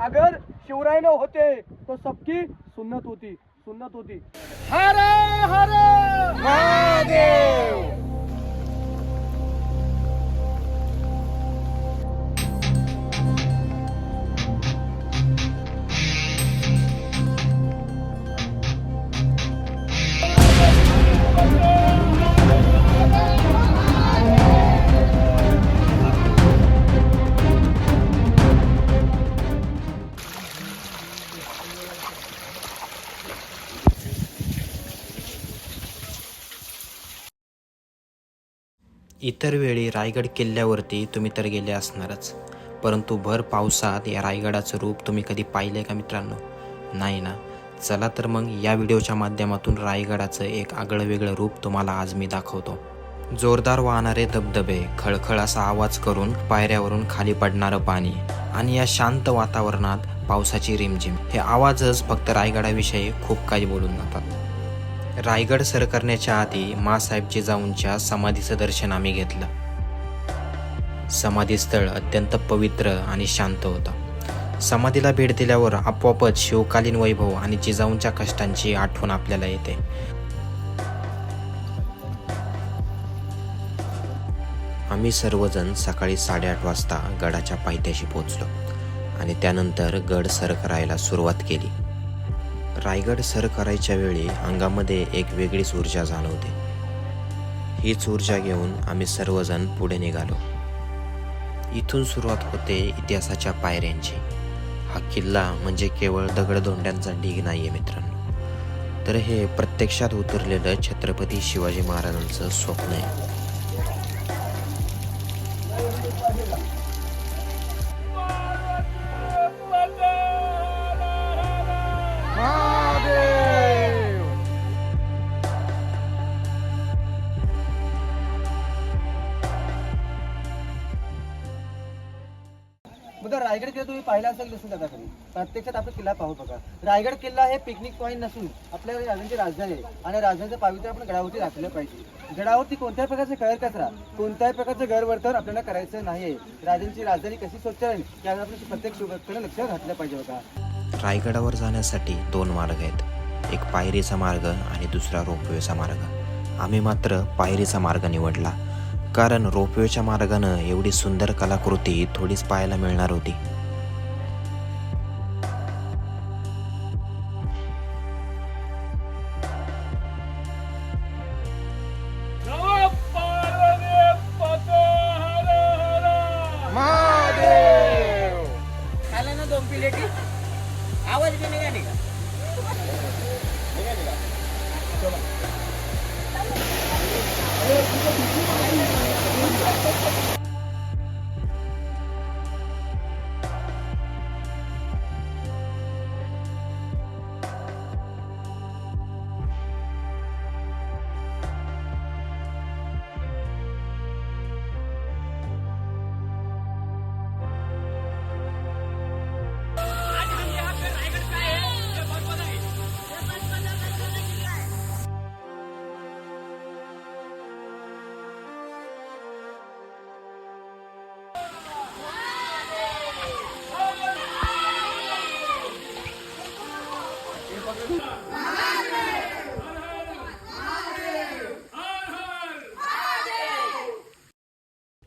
अगर शिवराय न होते तो सबकी सुन्नत होती. हर हर महादेव. इतर वेळी रायगड किल्ल्यावरती तुम्ही तर गेले असणारच, परंतु भर पावसात या रायगडाचं रूप तुम्ही कधी पाहिलं का मित्रांनो? नाही ना? चला तर मग या व्हिडिओच्या माध्यमातून रायगडाचं एक आगळं वेगळं रूप तुम्हाला आज मी दाखवतो. जोरदार वाहणारे धबधबे, खळखळ असा आवाज करून पायऱ्यावरून खाली पडणारं पाणी आणि या शांत वातावरणात पावसाची रिमझिम, हे आवाजच फक्त रायगडाविषयी खूप काही बोलून जातात. रायगड सर करण्याच्या आधी माँसाहेब जिजाऊंच्या समाधीचं दर्शन आम्ही घेतलं. समाधीस्थळ अत्यंत पवित्र आणि शांत होतं. समाधीला भेट दिल्यावर आपोआपच शिवकालीन वैभव आणि जिजाऊंच्या कष्टांची आठवण आपल्याला येते. आम्ही सर्वजण सकाळी 8:30 वाजता गडाच्या पायथ्याशी पोहोचलो आणि त्यानंतर गड सर करायला सुरुवात केली. रायगड सर करायच्या वेळी अंगामध्ये एक वेगळीच ऊर्जा जाणवते. हीच ऊर्जा घेऊन आम्ही सर्वजण पुढे निघालो. इथून सुरुवात होते इतिहासाच्या पायऱ्यांची. हा किल्ला म्हणजे केवळ दगडधोंड्यांचा ढीग नाही आहे मित्रांनो, तर हे प्रत्यक्षात उतरलेलं छत्रपती शिवाजी महाराजांचं स्वप्न आहे. रायगड किल्ला तुम्ही पाहिला असेल नसून दादा कधी प्रत्यक्षात आपला किल्ला पाहू बघा. रायगड किल्ला हे पिकनिक पॉईंट नसून आपल्या राजांची राजधानी आहे आणि राजधानीचं पावित्र्य आपण गडावरती राखलं पाहिजे. गडावरती कोणत्याही प्रकारचे गैरकचरा, कोणत्याही प्रकारचं गैरवर्तन आपल्याला करायचं नाही. राजांची राजधानी कशी स्वच्छ राहील यावर आपण प्रत्येक व्यक्तीने लक्ष घातलं पाहिजे बघा. रायगडावर जाण्यासाठी 2 मार्ग आहेत, एक पायरीचा मार्ग आणि दुसरा रोपवेचा मार्ग. आम्ही मात्र पायरीचा मार्ग निवडला, कारण रोपवेच्या मार्गानं एवढी सुंदर कलाकृती थोडीच पाहायला मिळणार होती. आवाज भी निघाली का?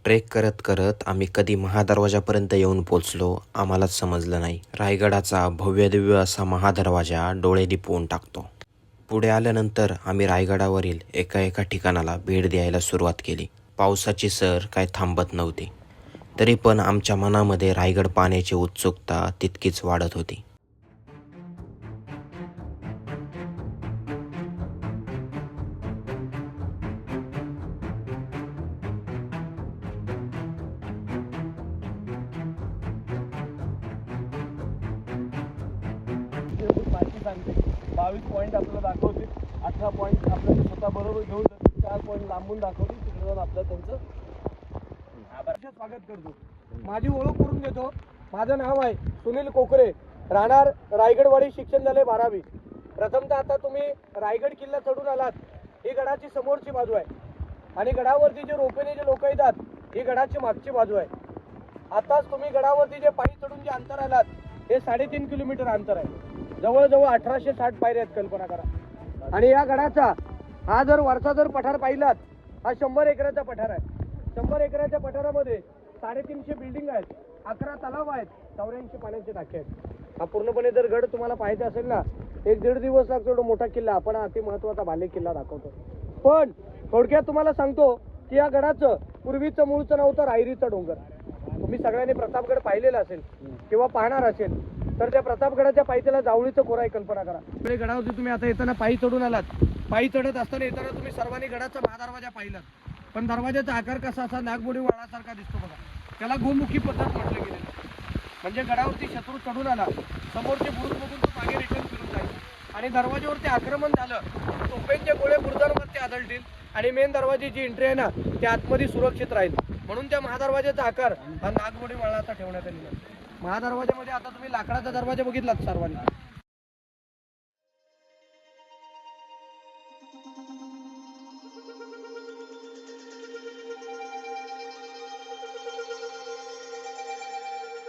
ट्रेक करत करत आम्ही कधी महादरवाजापर्यंत येऊन पोचलो आम्हालाच समजलं नाही. रायगडाचा भव्यदिव्य असा महादरवाजा डोळे दिपवून टाकतो. पुढे आल्यानंतर आम्ही रायगडावरील एका ठिकाणाला भेट द्यायला सुरुवात केली. पावसाची सर काय थांबत नव्हती, तरी पण आमच्या मनामध्ये रायगड पाहण्याची उत्सुकता तितकीच वाढत होती. माहिती सांगते 22 पॉईंट आपल्याला दाखवते, 18 पॉईंट आपल्याला स्वतः बरोबर घेऊन जाते, 4 पॉईंट लांबून दाखवते. तिकडे जाऊन आपलं त्यांचं स्वागत करतो. माझी ओळख करून देतो. माझं नाव आहे सुनील कोकरे, राहणार रायगडवाडी, शिक्षण झाले 12वी. प्रथमतः आता तुम्ही रायगड किल्ला चढून आलात, ही गडाची समोरची बाजू आहे आणि गडावरती जे रोपेने जे लोक येतात ही गडाची मागची बाजू आहे. आताच तुम्ही गडावरती जे पायी चढून जे अंतर आलात हे 3.5 किलोमीटर अंतर आहे. जवळजवळ 1860 पायऱ्या आहेत, कल्पना करा. आणि या गडाचा हा जर वरचा जर पठार पाहिलात, हा 100 एकराचा पठार आहे. 100 एकराच्या पठारामध्ये 350 बिल्डिंग आहेत, 11 तलाव आहेत, 84 पाण्याचे टाके आहेत. हा पूर्णपणे जर गड तुम्हाला पाहायचा असेल ना, 1-1.5 दिवस लागतो. एवढा मोठा किल्ला आपण अति महत्वाचा भाले किल्ला दाखवतो. पण थोडक्यात तुम्हाला सांगतो की या गडाचं पूर्वीचं मूळचं नाव होतं रायरीचा डोंगर. तुम्ही सगळ्यांनी प्रतापगड पाहिलेला असेल किंवा पाहणार असेल, तर त्या प्रतापगडाच्या पायथ्याला जावळीचं खोरा आहे, कल्पना करा. पुढे गडावरती तुम्ही आता येताना पायी चढून आलात. पायी चढत असताना येताना तुम्ही सर्वांनी गडाचा महादरवाजा पाहिलात. पण दरवाजाचा आकार कसा असा नागमोडी वाळासारखा दिसतो बघा. त्याला गोमुखी पद्धत म्हटलं गेलेलं. म्हणजे गडावरती शत्रू चढून आला, समोरचे बुरुज बघून तो मागे रिटर्न फिरून जाईल. आणि दरवाज्यावरती आक्रमण झालं, तोफेंचे गोळे बुरुजांवरती आदळतील आणि मेन दरवाजी जी एंट्री आहे ना, ते आतमध्ये सुरक्षित राहील. म्हणून त्या महादरवाजाचा आकार हा नागमोडी वाळाचा ठेवण्यात आलेला आहे. महादरवाजामध्ये आता तुम्ही लाकडाचा दरवाजा बघितलात सर्वांनी.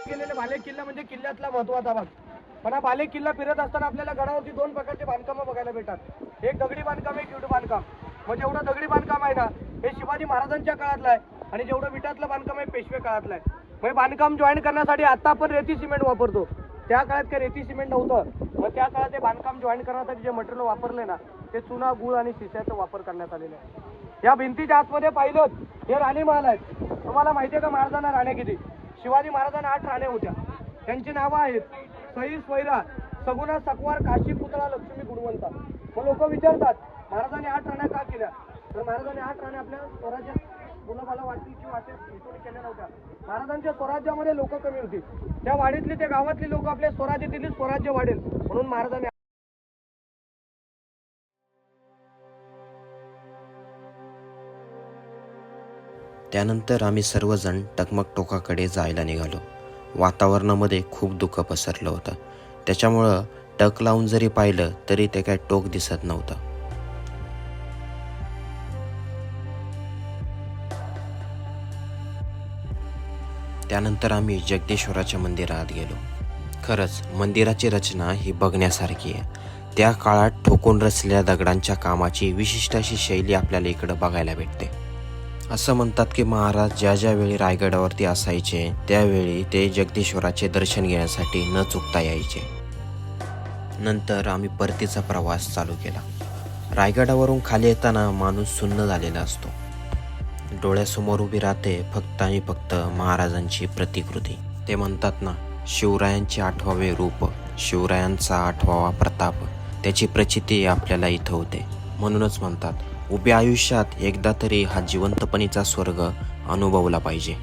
गेलेले भाले किल्ला म्हणजे किल्ल्यातला महत्वाचा भाग. पण हा भाले किल्ला फिरत असताना आपल्याला गडावरती 2 प्रकारचे बांधकामं बघायला भेटतात. एक दगडी बांधकाम, एक विट बांधकाम. मग जेवढं दगडी बांधकाम आहे ना, हे शिवाजी महाराजांच्या काळातलं आहे आणि जेवढं विटातलं बांधकाम आहे पेशवे काळातलं आहे. मग बांधकाम जॉईन करण्यासाठी आता आपण रेती सिमेंट वापरतो. त्या काळात काही रेती सिमेंट नव्हतं. मग त्या काळात ते बांधकाम जॉईन करण्यासाठी जे मटेरियल वापरले ना, ते चुना, गुळ आणि शिस्याचा वापर करण्यात आलेला आहे. या भिंतीच्या आतमध्ये पाहिलं, हे राणीमहाल आहेत. तुम्हाला माहिती आहे का महाराजांना राण्या किती? शिवाजी महाराजांना 8 राण्या होत्या. त्यांची नावं आहेत सई, स्वैरा, सगुणा, सकवार, काशी, पुतळा, लक्ष्मी, गुणवंता. मग लोक विचारतात महाराजांनी 8 राण्या का केल्या? तर महाराजांनी 8 राण्या आपल्या स्वराज्यात मुलाबाला वाटतील किंवा असे हेतूने केल्या नव्हत्या. महाराजांच्या स्वराज्यामध्ये लोक कमी होती. त्या वाडीतली, त्या गावातली लोक आपल्या स्वराज्यातील स्वराज्य वाढेल म्हणून महाराजांनी. त्यानंतर आम्ही सर्वजण टकमक टोकाकडे जायला निघालो. वातावरणामध्ये खूप दुःख पसरलं होतं. त्याच्यामुळं टक लावून जरी पाहिलं तरी ते काय टोक दिसत नव्हतं. त्यानंतर आम्ही जगदीश्वराच्या मंदिरात गेलो. खरंच मंदिराची रचना ही बघण्यासारखी आहे. त्या काळात ठोकून रचलेल्या दगडांच्या कामाची विशिष्ट अशी शैली आपल्याला इकडं बघायला भेटते. असं म्हणतात की महाराज ज्या ज्या वेळी रायगडावरती असायचे त्यावेळी ते जगदीश्वराचे दर्शन घेण्यासाठी न चुकता यायचे. नंतर आम्ही परतीचा प्रवास चालू केला. रायगडावरून खाली येताना माणूस सुन्न झालेला असतो. डोळ्यासमोर उभी राहते फक्त आणि फक्त महाराजांची प्रतिकृती. ते म्हणतात ना, शिवरायांचे 8वे रूप, शिवरायांचा 8वा प्रताप, त्याची प्रचिती आपल्याला इथं होते. म्हणूनच म्हणतात उभ्या आयुष्यात एकदा तरी हा जिवंतपणीचा स्वर्ग अनुभवला पाहिजे.